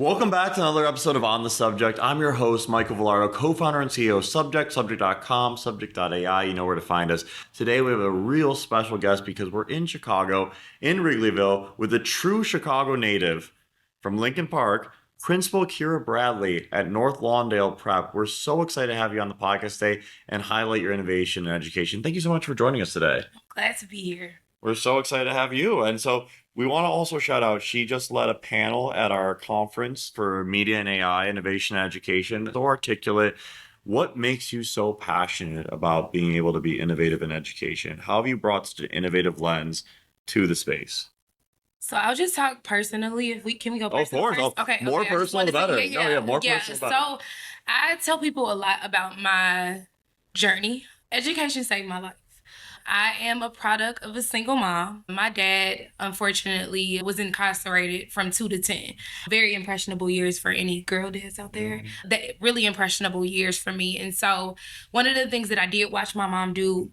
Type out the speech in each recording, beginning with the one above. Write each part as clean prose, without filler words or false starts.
Welcome back to another episode of On the Subject. I'm your host, Michael Vilardo, co-founder and CEO of Subject, subject.com, subject.ai. You know where to find us. Today we have a real special guest because we're in Chicago, in Wrigleyville, with a true Chicago native from Lincoln Park, Principal Kyera Bradley at North Lawndale Prep. We're so excited to have you on the podcast today and highlight your innovation and education. Thank you so much for joining us today. Glad to be here. We're so excited to have you. And so we want to also shout out, she just led a panel at our conference for media and AI, innovation and education. So articulate, what makes you so passionate about being able to be innovative in education? How have you brought such an innovative lens to the space? So I'll just talk personally. Can we go personal of course. first? Okay. More personal, the better. More personal, the better. So I tell people a lot about my journey. Education saved my life. I am a product of a single mom. My dad, unfortunately, was incarcerated from 2 to 10. Very impressionable years for any girl dads out there. Really impressionable years for me. And so one of the things that I did watch my mom do,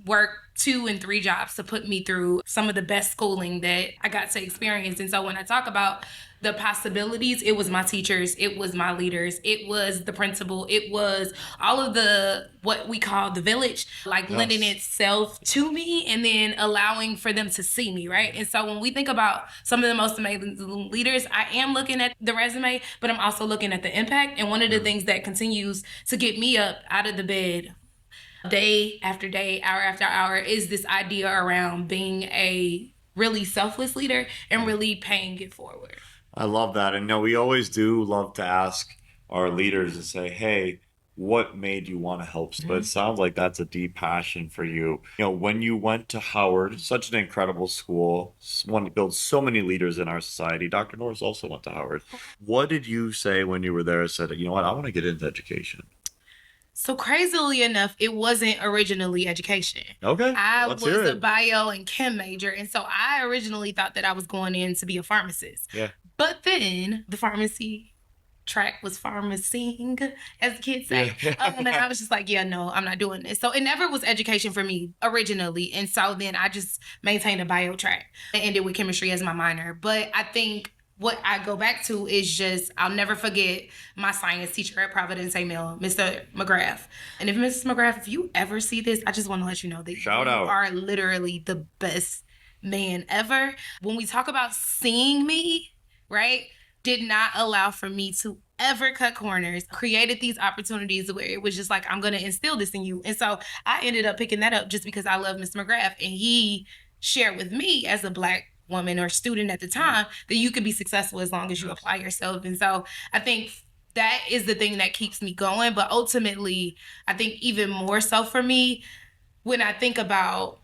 work 2 and 3 jobs to put me through some of the best schooling that I got to experience. And so when I talk about the possibilities, it was my teachers, it was my leaders, it was the principal, it was all of the, what we call the village, like lending itself to me and then allowing for them to see me, right? And so when we think about some of the most amazing leaders, I am looking at the resume, but I'm also looking at the impact. And one of the things that continues to get me up out of the bed day after day, hour after hour, is this idea around being a really selfless leader and really paying it forward. I love that. And we always do love to ask our leaders and say, hey, what made you want to help? But it sounds like that's a deep passion for you. When you went to Howard, such an incredible school, one that builds so many leaders in our society. Dr. Norris also went to Howard. What did you say when you were there and said, you know what, I want to get into education? So crazily enough, it wasn't originally education. Okay. I was a bio and chem major. And so I originally thought that I was going in to be a pharmacist. Yeah. But then the pharmacy track was pharmacying, as the kids say. And I was just like, yeah, no, I'm not doing this. So it never was education for me originally. And so then I just maintained a bio track and ended with chemistry as my minor. But I think what I go back to is just, I'll never forget my science teacher at Providence A-Mill, Mr. McGrath. And if Mrs. McGrath, if you ever see this, I just want to let you know that you are literally the best man ever. When we talk about seeing me, right, did not allow for me to ever cut corners, created these opportunities where it was just like, I'm going to instill this in you. And so I ended up picking that up just because I love Mr. McGrath. And he shared with me as a Black woman or student at the time that you could be successful as long as you apply yourself. And so I think that is the thing that keeps me going. But ultimately, I think even more so for me, when I think about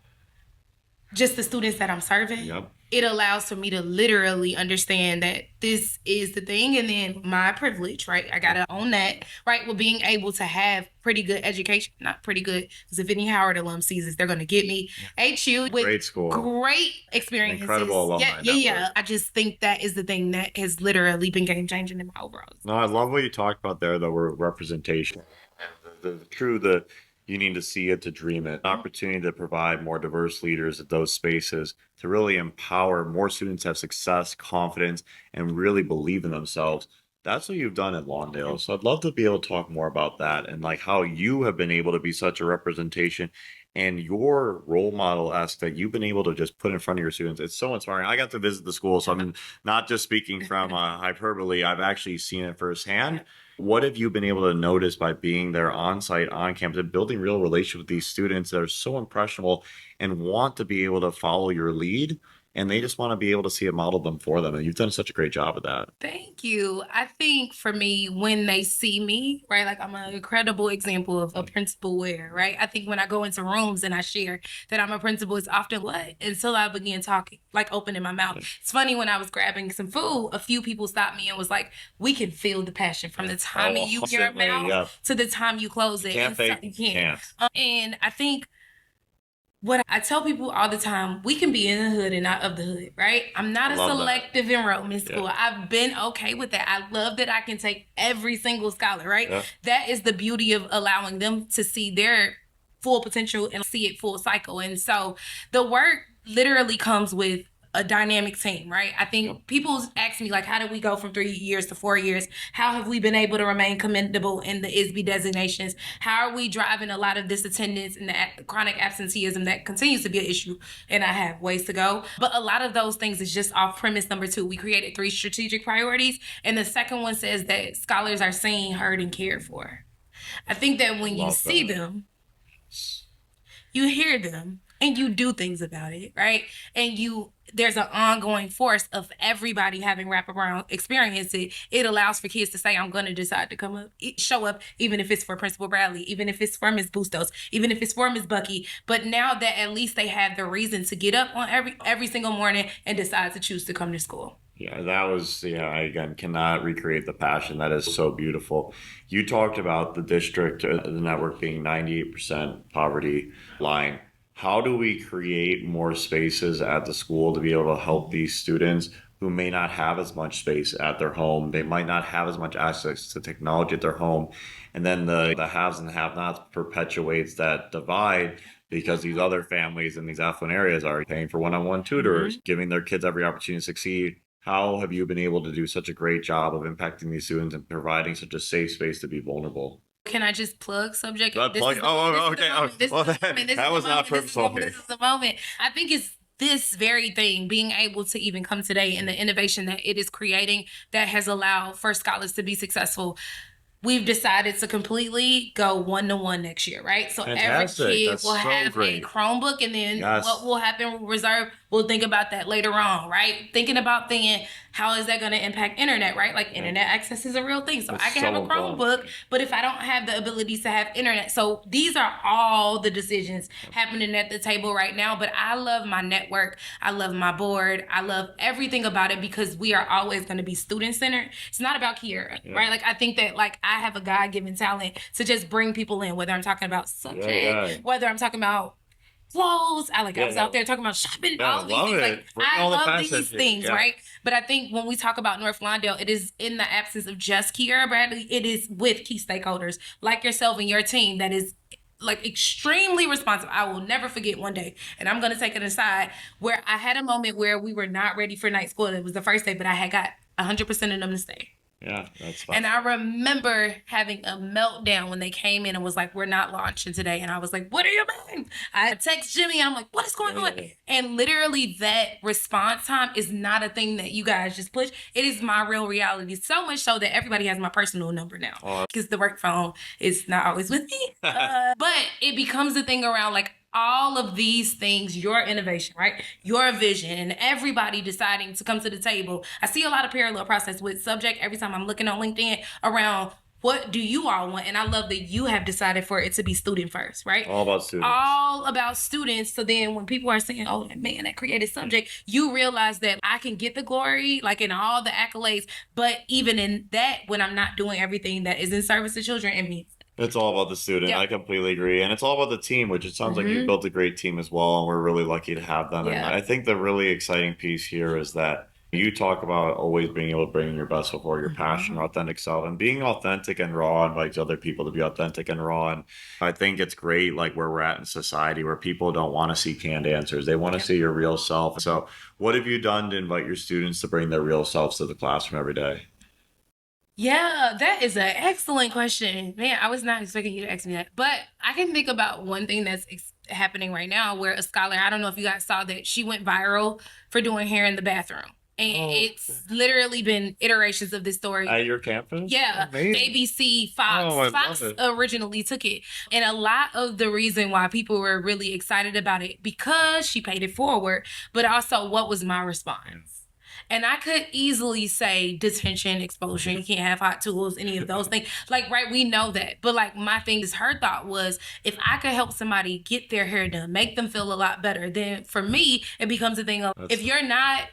just the students that I'm serving, it allows for me to literally understand that this is the thing. And then my privilege, right? I got to own that, right? With being able to have pretty good education, not pretty good, because if any Howard alum sees this, they're going to get me. HU with great school, great experiences. Incredible alumni. Yeah. I just think that is the thing that has literally been game changing in my overall. No, I love what you talked about there, though, representation. You need to see it to dream it. An opportunity to provide more diverse leaders at those spaces to really empower more students to have success, confidence, and really believe in themselves. That's what you've done at Lawndale. So I'd love to be able to talk more about that and like how you have been able to be such a representation and your role model that you've been able to just put in front of your students. It's so inspiring. I got to visit the school, so I'm not just speaking from hyperbole. I've actually seen it firsthand. What have you been able to notice by being there on site, on campus, and building real relationships with these students that are so impressionable and want to be able to follow your lead? And they just want to be able to see it modeled them for them. And you've done such a great job of that. Thank you. I think for me, when they see me, right, like I'm an incredible example of a principal wear, right? I think when I go into rooms and I share that I'm a principal, it's often what? Until I begin talking, like opening my mouth. It's funny, when I was grabbing some food, a few people stopped me and was like, we can feel the passion from the time you open your mouth to the time you close it. You can't. And I think what I tell people all the time, we can be in the hood and not of the hood, right? I'm not a selective enrollment school. I've been okay with that. I love that I can take every single scholar, right? That is the beauty of allowing them to see their full potential and see it full cycle. And so the work literally comes with a dynamic team, right? I think people ask me, like, how did we go from 3 years to 4 years? How have we been able to remain commendable in the ISB designations? How are we driving a lot of this attendance and the chronic absenteeism that continues to be an issue? And I have ways to go. But a lot of those things is just off premise number 2. We created 3 strategic priorities. And the second one says that scholars are seen, heard, and cared for. I think that when you see them, you hear them, and you do things about it, right? And there's an ongoing force of everybody having wraparound experience. It allows for kids to say, I'm going to decide to show up, even if it's for Principal Bradley, even if it's for Ms. Bustos, even if it's for Ms. Bucky. But now that at least they have the reason to get up on every single morning and decide to choose to come to school. Yeah, that was, I again cannot recreate the passion. That is so beautiful. You talked about the district, the network being 98% poverty line. How do we create more spaces at the school to be able to help these students who may not have as much space at their home? They might not have as much access to technology at their home. And then the haves and have-nots perpetuates that divide because these other families in these affluent areas are paying for one-on-one tutors, giving their kids every opportunity to succeed. How have you been able to do such a great job of impacting these students and providing such a safe space to be vulnerable? Can I just plug subject? Okay. That was not purposeful. This is the moment. I think it's this very thing, being able to even come today and the innovation that it is creating that has allowed for scholars to be successful. We've decided to completely go 1-to-1 next year, right? So Fantastic. every kid That's will so have great. a Chromebook, and then Yes. what will happen with Reserve, we'll think about that later on, right? Thinking how is that going to impact internet, right? Like internet access is a real thing. So That's I can so have a important. Chromebook, but if I don't have the abilities to have internet. So these are all the decisions happening at the table right now. But I love my network. I love my board. I love everything about it because we are always going to be student centered. It's not about Kiera, right? Like I think that like I have a God-given talent to just bring people in, whether I'm talking about subject, whether I'm talking about clothes. I was out there talking about shopping. All these things. Like I love these things, right? But I think when we talk about North Lawndale, it is in the absence of just Kyera Bradley. It is with key stakeholders like yourself and your team that is like extremely responsive. I will never forget one day, and I'm going to take it aside, where I had a moment where we were not ready for night school. It was the first day, but I had got 100% of them to stay. Yeah, that's fine. And I remember having a meltdown when they came in and was like, we're not launching today. And I was like, what do you mean? I text Jimmy and I'm like, what is going on? And literally that response time is not a thing that you guys just push. It is my real reality. So much so that everybody has my personal number now because the work phone is not always with me. But it becomes a thing around like, all of these things, your innovation, right? Your vision and everybody deciding to come to the table. I see a lot of parallel process with subject every time I'm looking on LinkedIn around what do you all want? And I love that you have decided for it to be student first, right? All about students. All about students. So then when people are saying, oh, man, that created subject, you realize that I can get the glory, like in all the accolades, but even in that, when I'm not doing everything that is in service to children, it means it's all about the student. Yeah. I completely agree. And it's all about the team, which it sounds like you built a great team as well. And we're really lucky to have them. Yeah. And I think the really exciting piece here is that you talk about always being able to bring your best before your passion, authentic self, and being authentic and raw invites other people to be authentic and raw. And I think it's great, like where we're at in society, where people don't want to see canned answers. They want to see your real self. So what have you done to invite your students to bring their real selves to the classroom every day? Yeah, that is an excellent question. Man, I was not expecting you to ask me that. But I can think about one thing that's happening right now where a scholar, I don't know if you guys saw that, she went viral for doing hair in the bathroom. And it's literally been iterations of this story. At your campus? Yeah. Amazing. ABC, Fox. Fox originally took it. And a lot of the reason why people were really excited about it, because she paid it forward, but also what was my response? And I could easily say detention, exposure, you can't have hot tools, any of those things. Like, right, we know that. But like my thing is, her thought was, if I could help somebody get their hair done, make them feel a lot better, then for me, it becomes a thing of, if you're not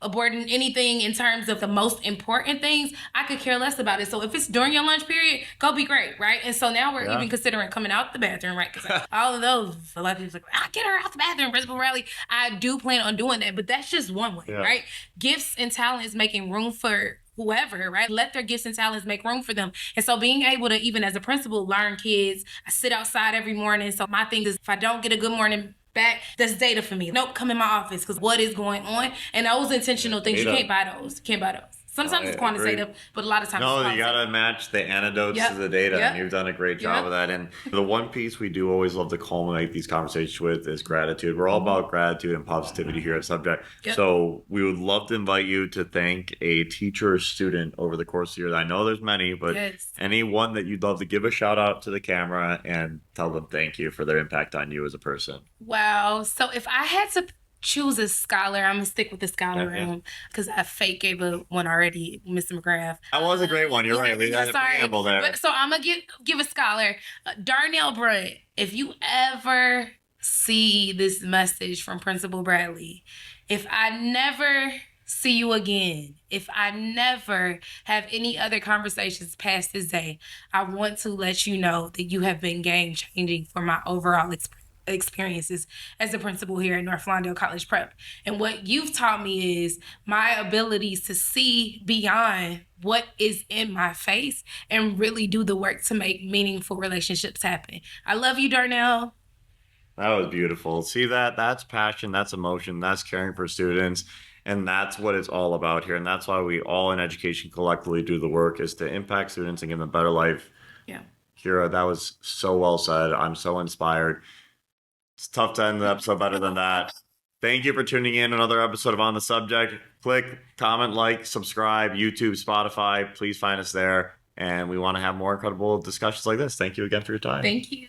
aborting anything in terms of the most important things, I could care less about it. So if it's during your lunch period, go be great, right? And so now we're even considering coming out the bathroom, right? Because all of those, a lot of people's like, I'll get her out the bathroom, Principal Bradley. I do plan on doing that, but that's just one way, right? Gifts and talents making room for whoever, right? Let their gifts and talents make room for them. And so being able to, even as a principal, learn kids. I sit outside every morning. So my thing is, if I don't get a good morning back. That's data for me. Nope, come in my office because what is going on? And those intentional things, you can't buy those. Can't buy those. Sometimes it's quantitative, but a lot of times no, it's you gotta match the anecdotes to the data, and you've done a great job of that. And the one piece we do always love to culminate these conversations with is gratitude. We're all about gratitude and positivity here at Subject. So we would love to invite you to thank a teacher or student over the course of the year. I know there's many, but anyone that you'd love to give a shout out to the camera and tell them thank you for their impact on you as a person. Wow. So if I had to choose a scholar, I'm gonna stick with the scholar room because I fake gave a one already, Mr. McGrath. That was a great one. You're right. We had a preamble there. But, so I'm gonna give a scholar, Darnell Brunt. If you ever see this message from Principal Bradley, if I never see you again, if I never have any other conversations past this day, I want to let you know that you have been game changing for my overall experiences as a principal here at North Lawndale College Prep. And what you've taught me is my abilities to see beyond what is in my face and really do the work to make meaningful relationships happen. I love you, Darnell. That was beautiful. See that? That's passion, that's emotion, that's caring for students. And that's what it's all about here. And that's why we all in education collectively do the work, is to impact students and give them a better life. Yeah. Kyera, that was so well said. I'm so inspired. It's tough to end the episode better than that. Thank you for tuning in to another episode of On the Subject. Click, comment, like, subscribe, YouTube, Spotify. Please find us there. And we want to have more incredible discussions like this. Thank you again for your time. Thank you.